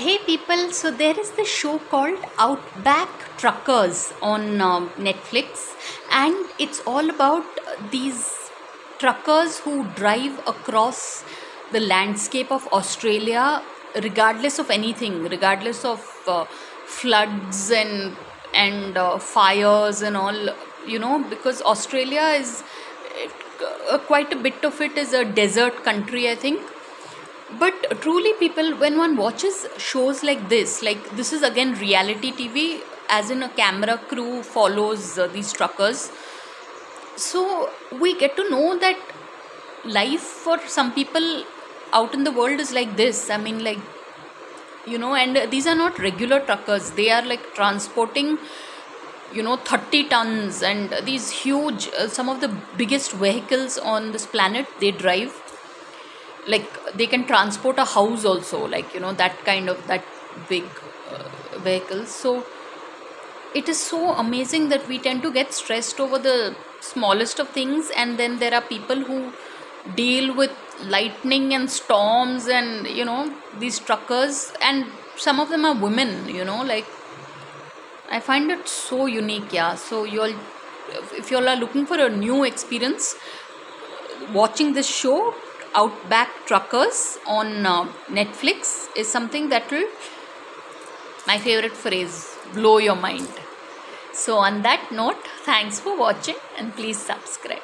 Hey people, so there is this show called Outback Truckers on Netflix, and it's all about these truckers who drive across the landscape of Australia, regardless of anything, regardless of floods and fires and all, because Australia is quite a bit of it is a desert country, I think. But truly, people, when one watches shows like this is again reality TV, as in a camera crew follows these truckers. So we get to know that life for some people out in the world is like this. I mean, and these are not regular truckers. They are like transporting 30 tons and these huge, some of the biggest vehicles on this planet they drive. Like they can transport a house also, that big vehicles. So it is so amazing that we tend to get stressed over the smallest of things, and then there are people who deal with lightning and storms, and these truckers, and some of them are women. I find it so unique. Yeah, so if you all are looking for a new experience, watching this show Outback Truckers on Netflix is something that will, my favorite phrase, blow your mind. So on that note, thanks for watching and please subscribe.